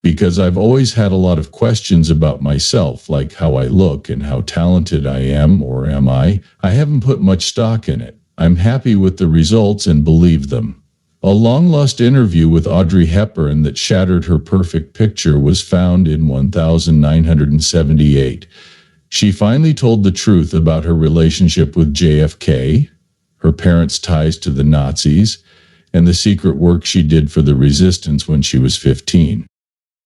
because I've always had a lot of questions about myself, like how I look and how talented I am, or am I? I haven't put much stock in it. I'm happy with the results and believe them." A long-lost interview with Audrey Hepburn that shattered her perfect picture was found in 1978. She finally told the truth about her relationship with JFK, her parents' ties to the Nazis, and the secret work she did for the resistance when she was 15.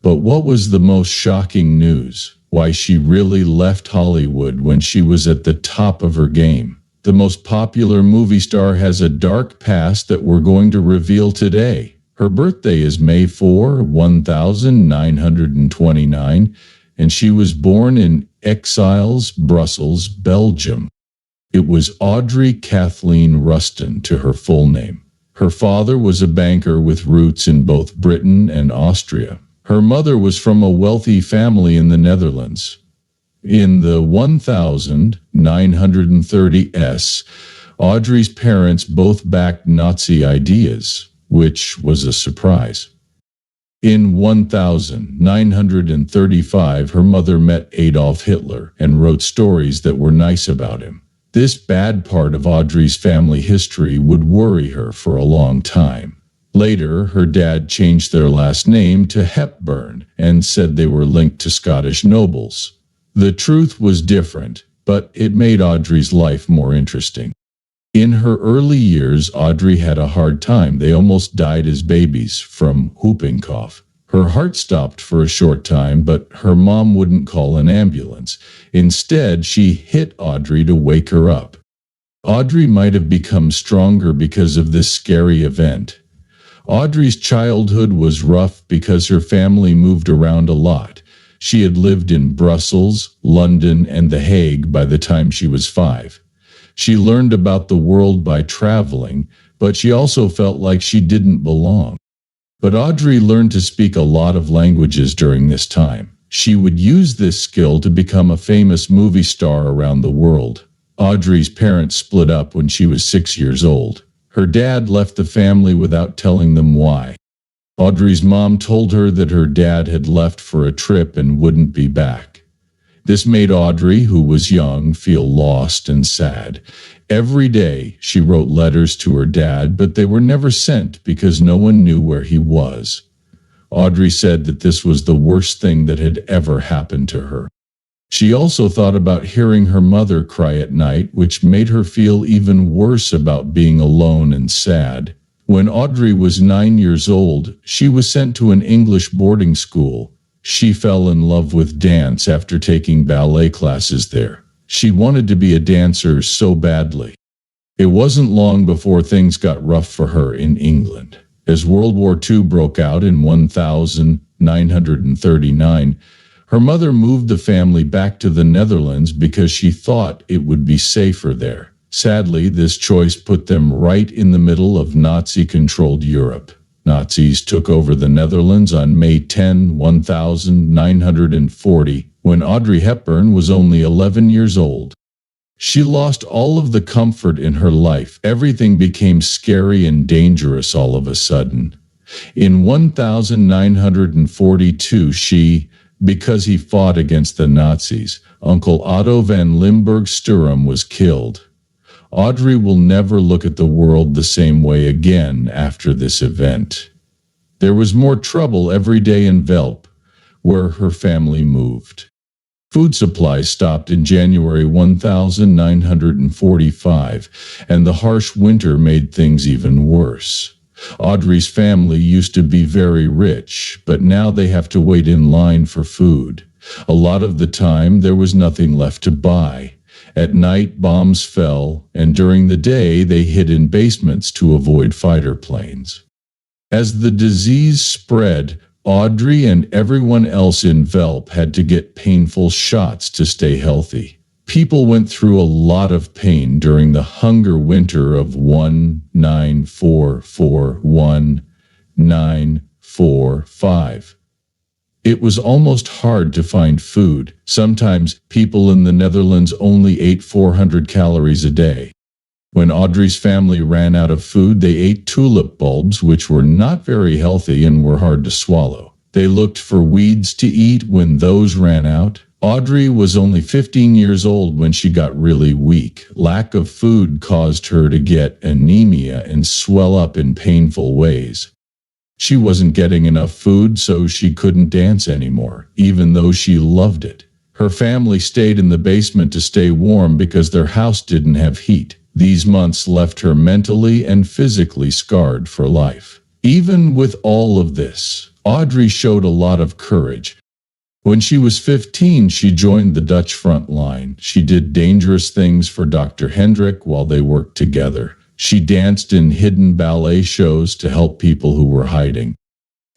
But what was the most shocking news? Why she really left Hollywood when she was at the top of her game. The most popular movie star has a dark past that we're going to reveal today. Her birthday is May 4, 1929, and she was born in Ixelles, Brussels, Belgium. It was Audrey Kathleen Ruston to her full name. Her father was a banker with roots in both Britain and Austria. Her mother was from a wealthy family in the Netherlands. In the 1930s, Audrey's parents both backed Nazi ideas, which was a surprise. In 1935, her mother met Adolf Hitler and wrote stories that were nice about him. This bad part of Audrey's family history would worry her for a long time. Later, her dad changed their last name to Hepburn and said they were linked to Scottish nobles. The truth was different, but it made Audrey's life more interesting. In her early years, Audrey had a hard time. They almost died as babies from whooping cough. Her heart stopped for a short time, but her mom wouldn't call an ambulance. Instead, she hit Audrey to wake her up. Audrey might have become stronger because of this scary event. Audrey's childhood was rough because her family moved around a lot. She had lived in Brussels, London, and The Hague by the time she was 5. She learned about the world by traveling, but she also felt like she didn't belong. But Audrey learned to speak a lot of languages during this time. She would use this skill to become a famous movie star around the world. Audrey's parents split up when she was 6 years old. Her dad left the family without telling them why. Audrey's mom told her that her dad had left for a trip and wouldn't be back. This made Audrey, who was young, feel lost and sad. Every day, she wrote letters to her dad, but they were never sent because no one knew where he was. Audrey said that this was the worst thing that had ever happened to her. She also thought about hearing her mother cry at night, which made her feel even worse about being alone and sad. When Audrey was 9 years old, she was sent to an English boarding school. She fell in love with dance after taking ballet classes there. She wanted to be a dancer so badly. It wasn't long before things got rough for her in England. As World War II broke out in 1939, her mother moved the family back to the Netherlands because she thought it would be safer there. Sadly, this choice put them right in the middle of Nazi-controlled Europe. Nazis took over the Netherlands on May 10, 1940, when Audrey Hepburn was only 11 years old. She lost all of the comfort in her life. Everything became scary and dangerous all of a sudden. In 1942, because he fought against the Nazis, Uncle Otto van Limburg-Sturm was killed. Audrey will never look at the world the same way again after this event. There was more trouble every day in Velp, where her family moved. Food supplies stopped in January 1945, and the harsh winter made things even worse. Audrey's family used to be very rich, but now they have to wait in line for food. A lot of the time, there was nothing left to buy. At night, bombs fell, and during the day, they hid in basements to avoid fighter planes. As the disease spread, Audrey and everyone else in Velp had to get painful shots to stay healthy. People went through a lot of pain during the hunger winter of 1944-1945. It was almost hard to find food. Sometimes people in the Netherlands only ate 400 calories a day. When Audrey's family ran out of food, they ate tulip bulbs, which were not very healthy and were hard to swallow. They looked for weeds to eat when those ran out. Audrey was only 15 years old when she got really weak. Lack of food caused her to get anemia and swell up in painful ways. She wasn't getting enough food, so she couldn't dance anymore, even though she loved it. Her family stayed in the basement to stay warm because their house didn't have heat. These months left her mentally and physically scarred for life. Even with all of this, Audrey showed a lot of courage. When she was 15, she joined the Dutch front line. She did dangerous things for Dr. Hendrik while they worked together. She danced in hidden ballet shows to help people who were hiding.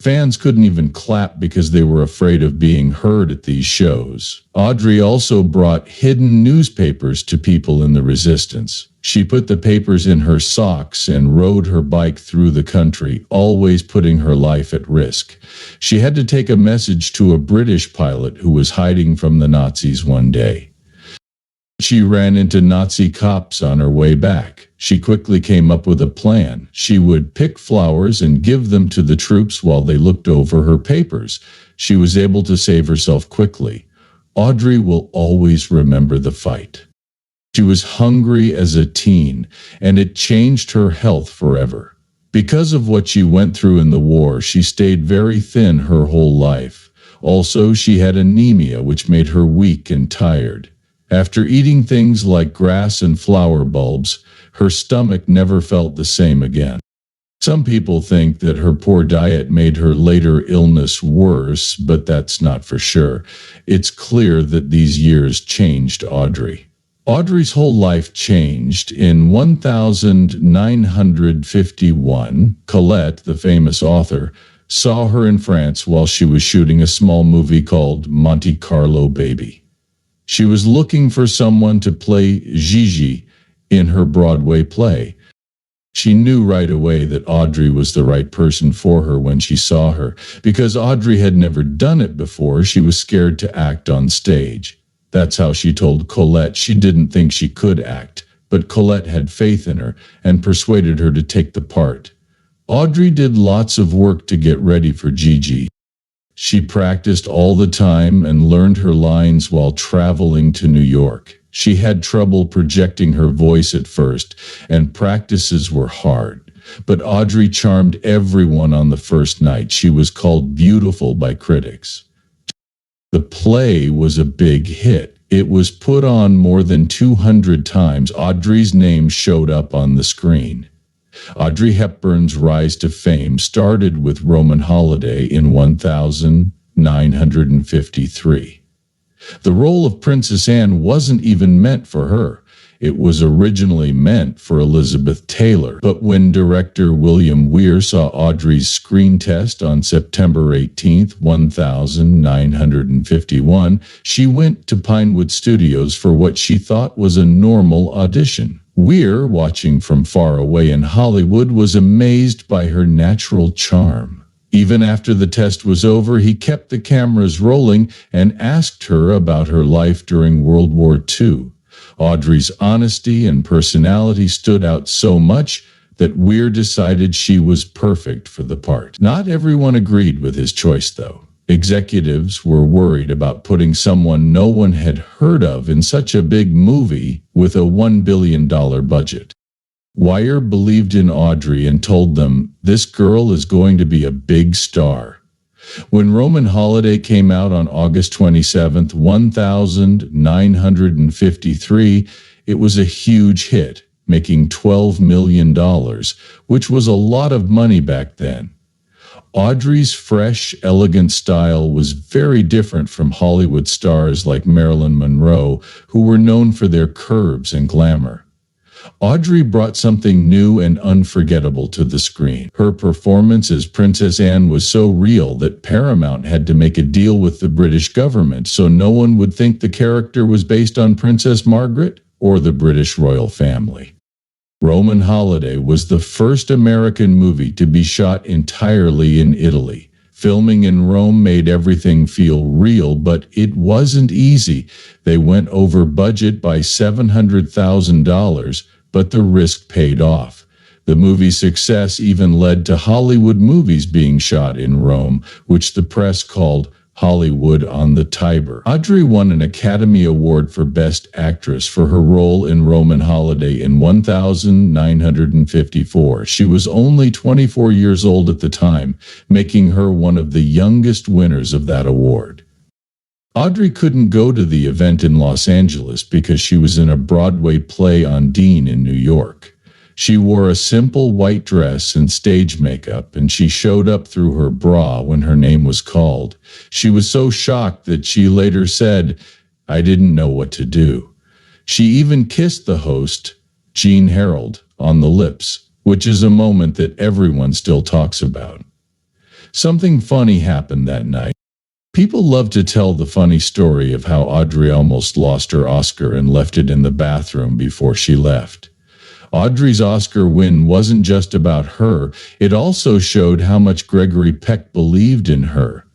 Fans couldn't even clap because they were afraid of being heard at these shows. Audrey also brought hidden newspapers to people in the resistance. She put the papers in her socks and rode her bike through the country, always putting her life at risk. She had to take a message to a British pilot who was hiding from the Nazis one day. She ran into Nazi cops on her way back. She quickly came up with a plan. She would pick flowers and give them to the troops while they looked over her papers. She was able to save herself quickly. Audrey will always remember the fight. She was hungry as a teen, and it changed her health forever. Because of what she went through in the war, she stayed very thin her whole life. Also, she had anemia, which made her weak and tired. After eating things like grass and flower bulbs, her stomach never felt the same again. Some people think that her poor diet made her later illness worse, but that's not for sure. It's clear that these years changed Audrey. Audrey's whole life changed. In 1951, Colette, the famous author, saw her in France while she was shooting a small movie called Monte Carlo Baby. She was looking for someone to play Gigi in her Broadway play. She knew right away that Audrey was the right person for her when she saw her. Because Audrey had never done it before, she was scared to act on stage. That's how she told Colette she didn't think she could act, but Colette had faith in her and persuaded her to take the part. Audrey did lots of work to get ready for Gigi. She practiced all the time and learned her lines while traveling to New York. She had trouble projecting her voice at first, and practices were hard. But Audrey charmed everyone on the first night. She was called beautiful by critics. The play was a big hit. It was put on more than 200 times. Audrey's name showed up on the screen. Audrey Hepburn's rise to fame started with Roman Holiday in 1953. The role of Princess Anne wasn't even meant for her. It was originally meant for Elizabeth Taylor, but when director William Weir saw Audrey's screen test on September 18, 1951, she went to Pinewood Studios for what she thought was a normal audition. Weir, watching from far away in Hollywood, was amazed by her natural charm. Even after the test was over, he kept the cameras rolling and asked her about her life during World War II. Audrey's honesty and personality stood out so much that Weir decided she was perfect for the part. Not everyone agreed with his choice, though. Executives were worried about putting someone no one had heard of in such a big movie with a $1 billion budget. Weir believed in Audrey and told them, "This girl is going to be a big star." When Roman Holiday came out on August 27, 1953, it was a huge hit, making $12 million, which was a lot of money back then. Audrey's fresh, elegant style was very different from Hollywood stars like Marilyn Monroe, who were known for their curves and glamour. Audrey brought something new and unforgettable to the screen. Her performance as Princess Anne was so real that Paramount had to make a deal with the British government so no one would think the character was based on Princess Margaret or the British royal family. Roman Holiday was the first American movie to be shot entirely in Italy. Filming in Rome made everything feel real, but it wasn't easy. They went over budget by $700,000, but the risk paid off. The movie's success even led to Hollywood movies being shot in Rome, which the press called Hollywood on the Tiber. Audrey won an Academy Award for Best Actress for her role in Roman Holiday in 1954. She was only 24 years old at the time, making her one of the youngest winners of that award. Audrey couldn't go to the event in Los Angeles because she was in a Broadway play on Dean in New York. She wore a simple white dress and stage makeup, and she showed up through her bra when her name was called. She was so shocked that she later said, "I didn't know what to do." She even kissed the host, Jean Harold, on the lips, which is a moment that everyone still talks about. Something funny happened that night. People love to tell the funny story of how Audrey almost lost her Oscar and left it in the bathroom before she left. Audrey's Oscar win wasn't just about her, it also showed how much Gregory Peck believed in her.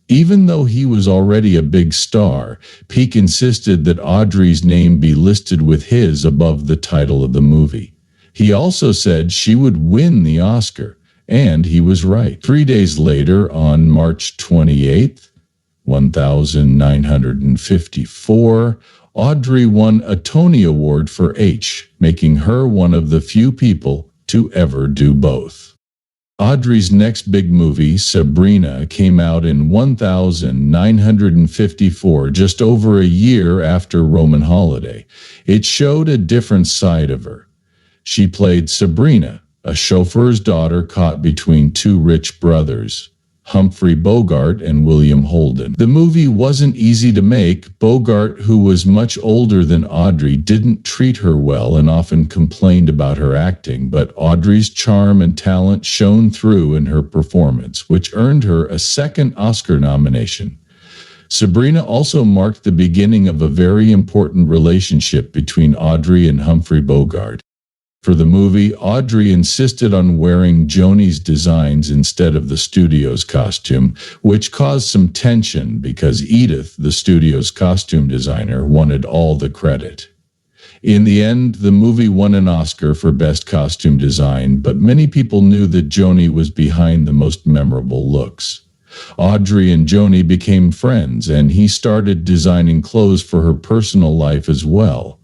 Even though he was already a big star, Peck insisted that Audrey's name be listed with his above the title of the movie. He also said she would win the Oscar, and he was right. 3 days later, on March 28th, 1954, Audrey won a Tony Award for H, making her one of the few people to ever do both. Audrey's next big movie, Sabrina, came out in 1954, just over a year after Roman Holiday. It showed a different side of her. She played Sabrina, a chauffeur's daughter caught between two rich brothers, Humphrey Bogart and William Holden. The movie wasn't easy to make. Bogart, who was much older than Audrey, didn't treat her well and often complained about her acting, but Audrey's charm and talent shone through in her performance, which earned her a second Oscar nomination. Sabrina also marked the beginning of a very important relationship between Audrey and Humphrey Bogart. For the movie, Audrey insisted on wearing Joni's designs instead of the studio's costume, which caused some tension because Edith, the studio's costume designer, wanted all the credit. In the end, the movie won an Oscar for Best Costume Design, but many people knew that Joni was behind the most memorable looks. Audrey and Joni became friends, and he started designing clothes for her personal life as well.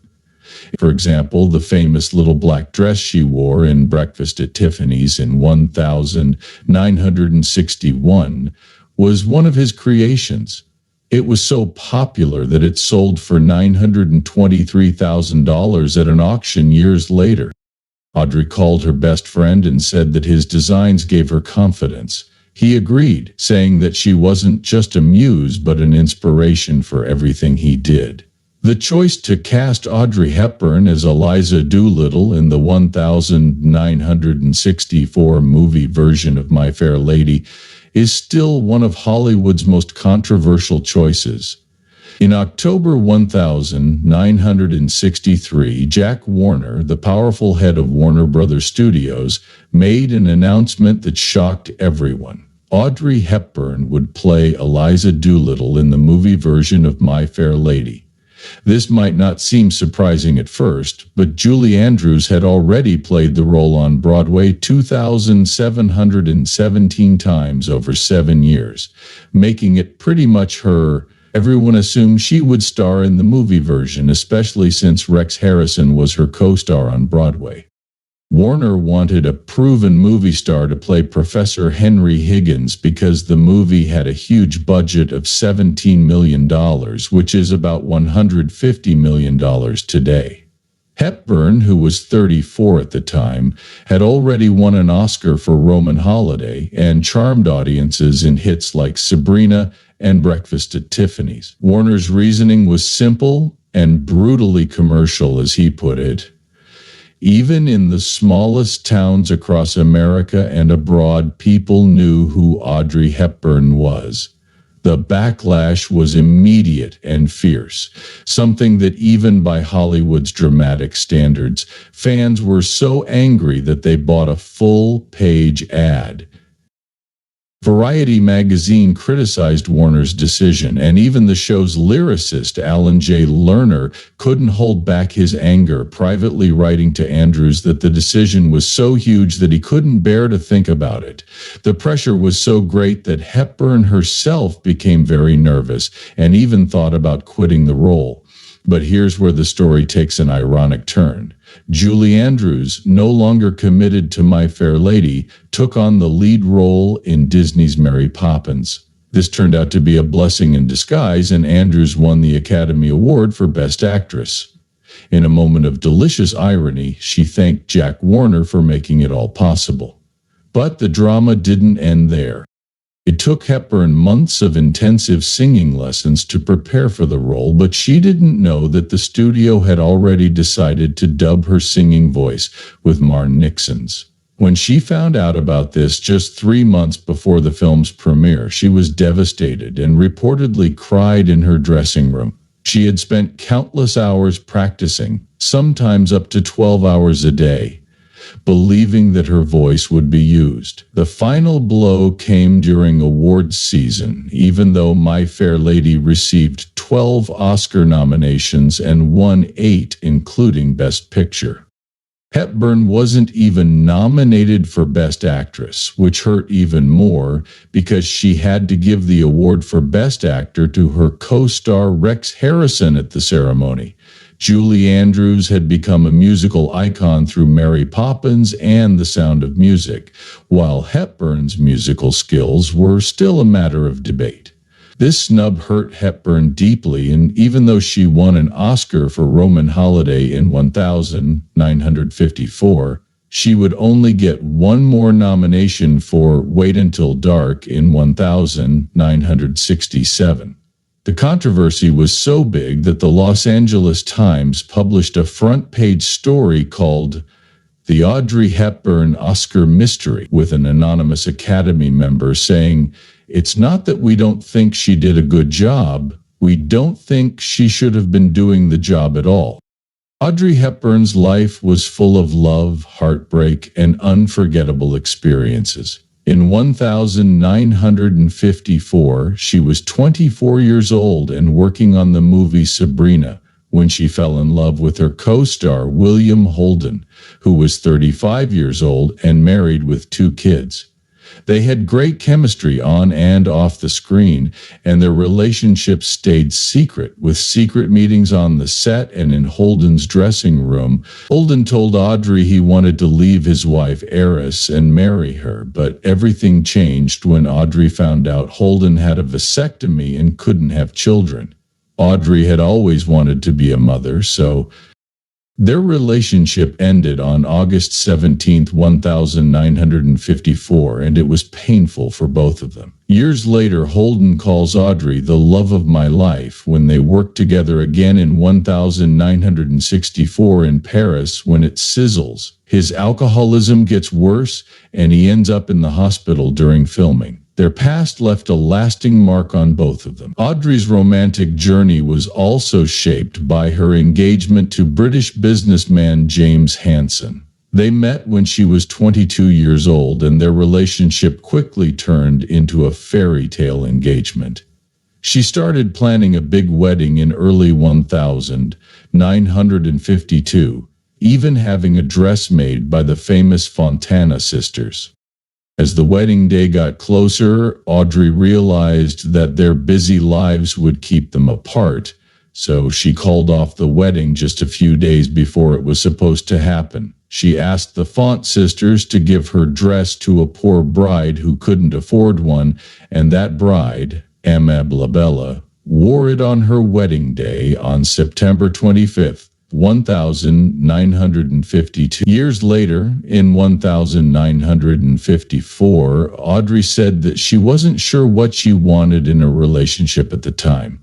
For example, the famous little black dress she wore in Breakfast at Tiffany's in 1961 was one of his creations. It was so popular that it sold for $923,000 at an auction years later. Audrey called her best friend and said that his designs gave her confidence. He agreed, saying that she wasn't just a muse but an inspiration for everything he did. The choice to cast Audrey Hepburn as Eliza Doolittle in the 1964 movie version of My Fair Lady is still one of Hollywood's most controversial choices. In October 1963, Jack Warner, the powerful head of Warner Brothers Studios, made an announcement that shocked everyone. Audrey Hepburn would play Eliza Doolittle in the movie version of My Fair Lady. This might not seem surprising at first, but Julie Andrews had already played the role on Broadway 2,717 times over 7 years, making it pretty much her. Everyone assumed she would star in the movie version, especially since Rex Harrison was her co-star on Broadway. Warner wanted a proven movie star to play Professor Henry Higgins because the movie had a huge budget of $17 million, which is about $150 million today. Hepburn, who was 34 at the time, had already won an Oscar for Roman Holiday and charmed audiences in hits like Sabrina and Breakfast at Tiffany's. Warner's reasoning was simple and brutally commercial, as he put it. Even in the smallest towns across America and abroad, people knew who Audrey Hepburn was. The backlash was immediate and fierce, something that even by Hollywood's dramatic standards, fans were so angry that they bought a full-page ad. Variety magazine criticized Warner's decision, and even the show's lyricist Alan J. Lerner couldn't hold back his anger, privately writing to Andrews that the decision was so huge that he couldn't bear to think about it. The pressure was so great that Hepburn herself became very nervous and even thought about quitting the role. But here's where the story takes an ironic turn. Julie Andrews, no longer committed to My Fair Lady, took on the lead role in Disney's Mary Poppins. This turned out to be a blessing in disguise, and Andrews won the Academy Award for Best Actress. In a moment of delicious irony, she thanked Jack Warner for making it all possible. But the drama didn't end there. It took Hepburn months of intensive singing lessons to prepare for the role, but she didn't know that the studio had already decided to dub her singing voice with Marn Nixon's. When she found out about this just 3 months before the film's premiere, she was devastated and reportedly cried in her dressing room. She had spent countless hours practicing, sometimes up to 12 hours a day, believing that her voice would be used. The final blow came during awards season, even though My Fair Lady received 12 Oscar nominations and won 8, including Best Picture. Hepburn wasn't even nominated for Best Actress, which hurt even more because she had to give the award for Best Actor to her co-star Rex Harrison at the ceremony. Julie Andrews had become a musical icon through Mary Poppins and The Sound of Music, while Hepburn's musical skills were still a matter of debate. This snub hurt Hepburn deeply, and even though she won an Oscar for Roman Holiday in 1954, she would only get one more nomination for Wait Until Dark in 1967. The controversy was so big that the Los Angeles Times published a front-page story called The Audrey Hepburn Oscar Mystery, with an anonymous Academy member saying, "It's not that we don't think she did a good job, we don't think she should have been doing the job at all." Audrey Hepburn's life was full of love, heartbreak, and unforgettable experiences. In 1954, she was 24 years old and working on the movie Sabrina when she fell in love with her co-star William Holden, who was 35 years old and married with 2 kids. They had great chemistry on and off the screen, and their relationship stayed secret, with secret meetings on the set and in Holden's dressing room. Holden told Audrey he wanted to leave his wife Eris and marry her, but everything changed when Audrey found out Holden had a vasectomy and couldn't have children. Audrey had always wanted to be a mother, so their relationship ended on August 17, 1954, and it was painful for both of them. Years later, Holden calls Audrey the love of my life when they worked together again in 1964 in Paris when it sizzles. His alcoholism gets worse, and he ends up in the hospital during filming. Their past left a lasting mark on both of them. Audrey's romantic journey was also shaped by her engagement to British businessman James Hansen. They met when she was 22 years old, and their relationship quickly turned into a fairy tale engagement. She started planning a big wedding in early 1952, even having a dress made by the famous Fontana sisters. As the wedding day got closer, Audrey realized that their busy lives would keep them apart, so she called off the wedding just a few days before it was supposed to happen. She asked the Font sisters to give her dress to a poor bride who couldn't afford one, and that bride, Amable Bella, wore it on her wedding day on September 25th. 1952. Years later, in 1954, Audrey said that she wasn't sure what she wanted in a relationship at the time.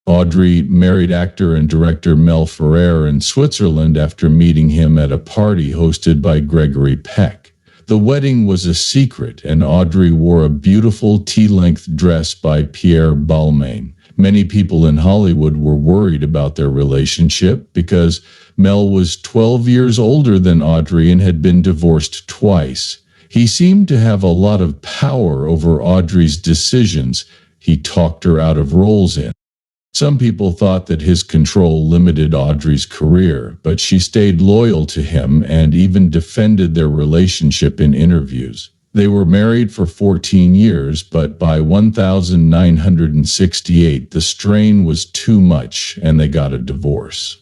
Audrey married actor and director Mel Ferrer in Switzerland after meeting him at a party hosted by Gregory Peck. The wedding was a secret, and Audrey wore a beautiful tea-length dress by Pierre Balmain. Many people in Hollywood were worried about their relationship because Mel was 12 years older than Audrey and had been divorced twice. He seemed to have a lot of power over Audrey's decisions. He talked her out of roles in. Some people thought that his control limited Audrey's career, but she stayed loyal to him and even defended their relationship in interviews. They were married for 14 years, but by 1968 the strain was too much and they got a divorce.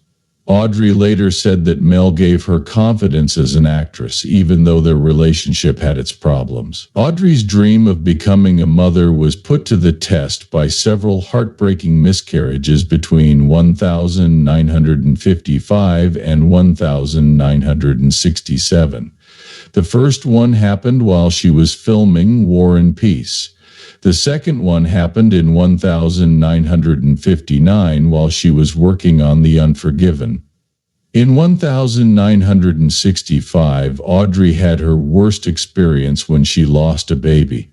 Audrey later said that Mel gave her confidence as an actress, even though their relationship had its problems. Audrey's dream of becoming a mother was put to the test by several heartbreaking miscarriages between 1955 and 1967. The first one happened while she was filming War and Peace. The second one happened in 1959 while she was working on The Unforgiven. In 1965, Audrey had her worst experience when she lost a baby.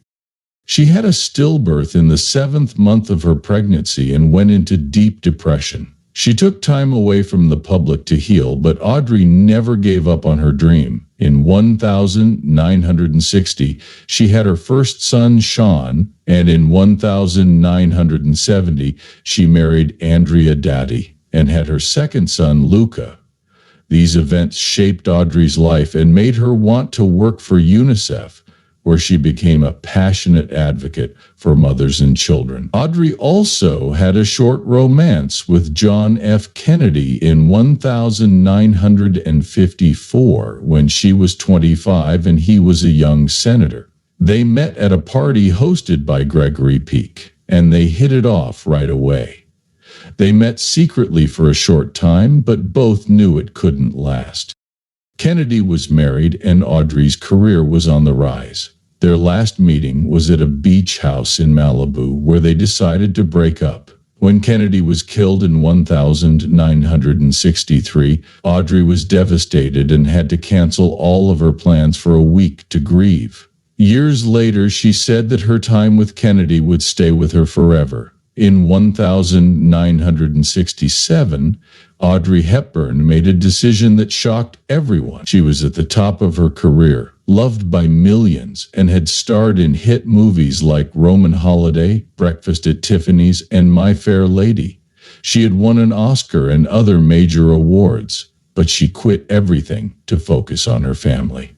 She had a stillbirth in the 7th month of her pregnancy and went into deep depression. She took time away from the public to heal, but Audrey never gave up on her dream. In 1960, she had her first son, Sean, and in 1970, she married Andrea Dati and had her second son, Luca. These events shaped Audrey's life and made her want to work for UNICEF, where she became a passionate advocate for mothers and children. Audrey also had a short romance with John F. Kennedy in 1954 when she was 25 and he was a young senator. They met at a party hosted by Gregory Peak, and they hit it off right away. They met secretly for a short time, but both knew it couldn't last. Kennedy was married and Audrey's career was on the rise. Their last meeting was at a beach house in Malibu where they decided to break up. When Kennedy was killed in 1963, Audrey was devastated and had to cancel all of her plans for a week to grieve. Years later, she said that her time with Kennedy would stay with her forever. In 1967, Audrey Hepburn made a decision that shocked everyone. She was at the top of her career, loved by millions, and had starred in hit movies like Roman Holiday, Breakfast at Tiffany's, and My Fair Lady. She had won an Oscar and other major awards, but she quit everything to focus on her family.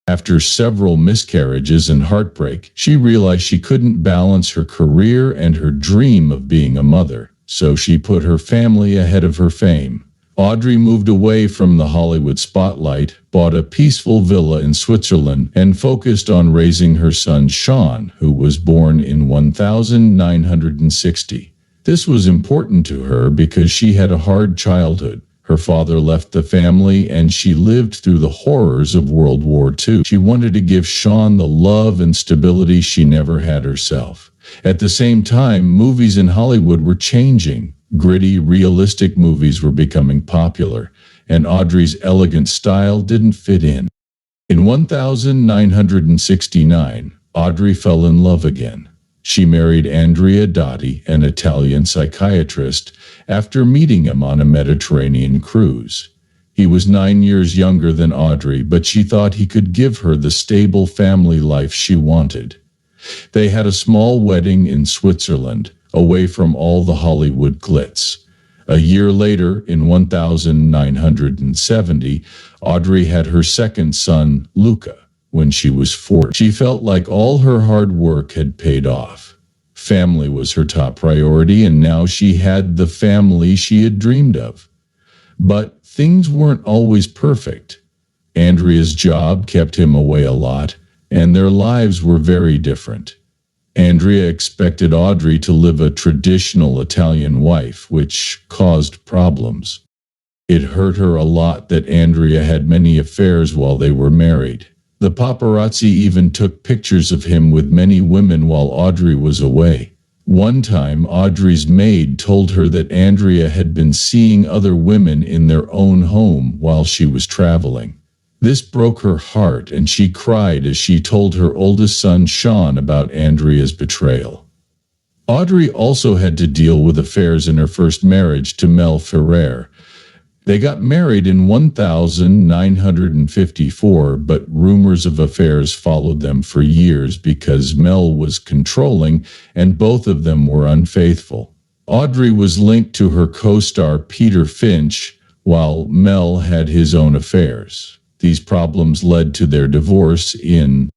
After several miscarriages and heartbreak, she realized she couldn't balance her career and her dream of being a mother, so she put her family ahead of her fame. Audrey moved away from the Hollywood spotlight, bought a peaceful villa in Switzerland, and focused on raising her son Sean, who was born in 1960. This was important to her because she had a hard childhood. Her father left the family and she lived through the horrors of World War II. She wanted to give Sean the love and stability she never had herself. At the same time, movies in Hollywood were changing. Gritty, realistic movies were becoming popular, and Audrey's elegant style didn't fit in. In 1969, Audrey fell in love again. She married Andrea Dati, an Italian psychiatrist, after meeting him on a Mediterranean cruise. He was 9 years younger than Audrey, but she thought he could give her the stable family life she wanted. They had a small wedding in Switzerland, away from all the Hollywood glitz. A year later, in 1970, Audrey had her second son, Luca. When she was 4, she felt like all her hard work had paid off. Family was her top priority, and now she had the family she had dreamed of. But things weren't always perfect. Andrea's job kept him away a lot, and their lives were very different. Andrea expected Audrey to live a traditional Italian wife, which caused problems. It hurt her a lot that Andrea had many affairs while they were married. The paparazzi even took pictures of him with many women while Audrey was away. One time, Audrey's maid told her that Andrea had been seeing other women in their own home while she was traveling. This broke her heart, and she cried as she told her oldest son Sean about Andrea's betrayal. Audrey also had to deal with affairs in her first marriage to Mel Ferrer. They got married in 1954, but rumors of affairs followed them for years because Mel was controlling and both of them were unfaithful. Audrey was linked to her co-star Peter Finch, while Mel had his own affairs. These problems led to their divorce in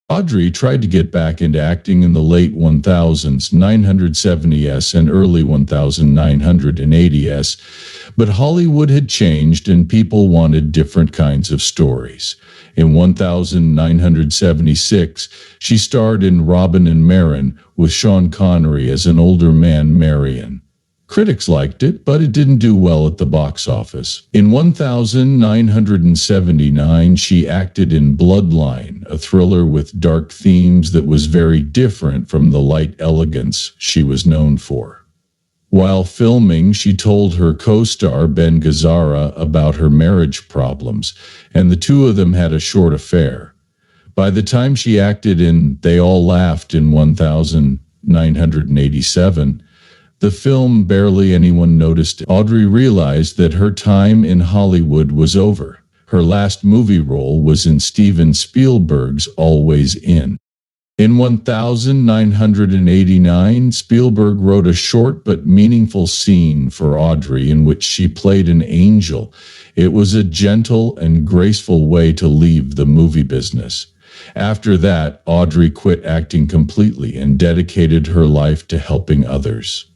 Audrey tried to get back into acting in the late 1970s and early 1980s, but Hollywood had changed and people wanted different kinds of stories. In 1976, she starred in Robin and Marin with Sean Connery as an older man, Marion. Critics liked it, but it didn't do well at the box office. In 1979, she acted in Bloodline, a thriller with dark themes that was very different from the light elegance she was known for. While filming, she told her co-star Ben Gazzara about her marriage problems, and the two of them had a short affair. By the time she acted in They All Laughed in 1987, the film barely anyone noticed. Audrey realized that her time in Hollywood was over. Her last movie role was in Steven Spielberg's Always In. In 1989, Spielberg wrote a short but meaningful scene for Audrey in which she played an angel. It was a gentle and graceful way to leave the movie business. After that, Audrey quit acting completely and dedicated her life to helping others.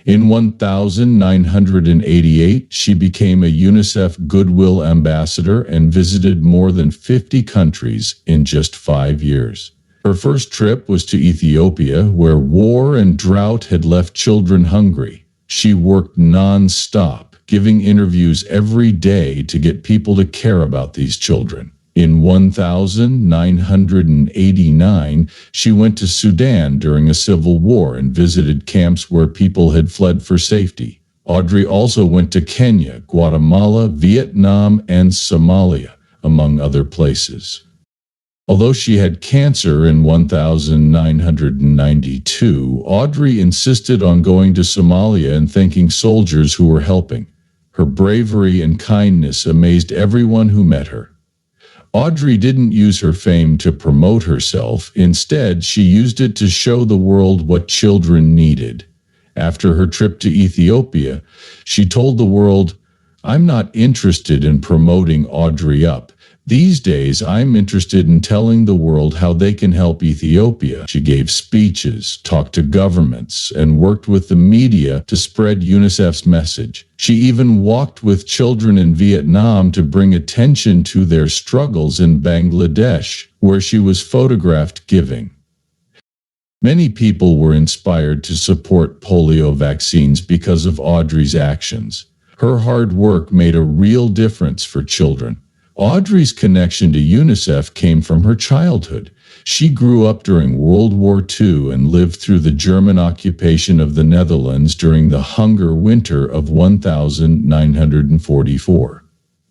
In 1988, she became a UNICEF Goodwill Ambassador and visited more than 50 countries in just 5 years. Her first trip was to Ethiopia, where war and drought had left children hungry. She worked non-stop, giving interviews every day to get people to care about these children. In 1989, she went to Sudan during a civil war and visited camps where people had fled for safety. Audrey also went to Kenya, Guatemala, Vietnam, and Somalia, among other places. Although she had cancer in 1992, Audrey insisted on going to Somalia and thanking soldiers who were helping. Her bravery and kindness amazed everyone who met her. Audrey didn't use her fame to promote herself. Instead, she used it to show the world what children needed. After her trip to Ethiopia, she told the world, "I'm not interested in promoting Audrey up. These days, I'm interested in telling the world how they can help Ethiopia." She gave speeches, talked to governments, and worked with the media to spread UNICEF's message. She even walked with children in Vietnam to bring attention to their struggles in Bangladesh, where she was photographed giving. Many people were inspired to support polio vaccines because of Audrey's actions. Her hard work made a real difference for children. Audrey's connection to UNICEF came from her childhood. She grew up during World War II and lived through the German occupation of the Netherlands during the hunger winter of 1944.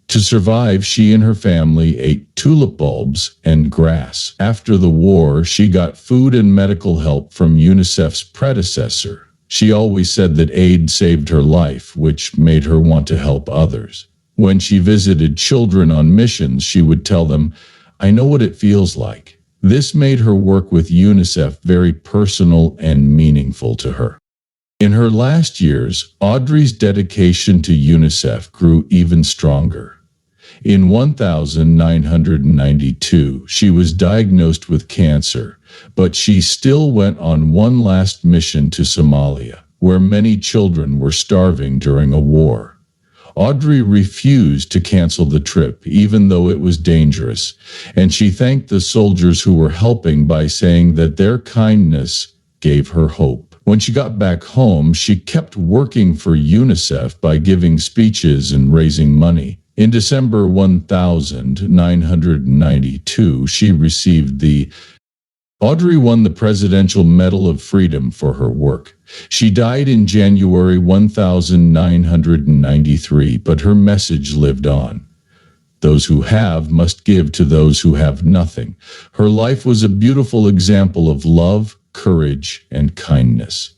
To survive, she and her family ate tulip bulbs and grass. After the war, she got food and medical help from UNICEF's predecessor. She always said that aid saved her life, which made her want to help others. When she visited children on missions, she would tell them, "I know what it feels like." This made her work with UNICEF very personal and meaningful to her. In her last years, Audrey's dedication to UNICEF grew even stronger. In 1992, she was diagnosed with cancer, but she still went on one last mission to Somalia, where many children were starving during a war. Audrey refused to cancel the trip, even though it was dangerous, and she thanked the soldiers who were helping by saying that their kindness gave her hope. When she got back home, she kept working for UNICEF by giving speeches and raising money. In December 1992, she received the Audrey won the Presidential Medal of Freedom for her work. She died in January 1993, but her message lived on. Those who have must give to those who have nothing. Her life was a beautiful example of love, courage, and kindness.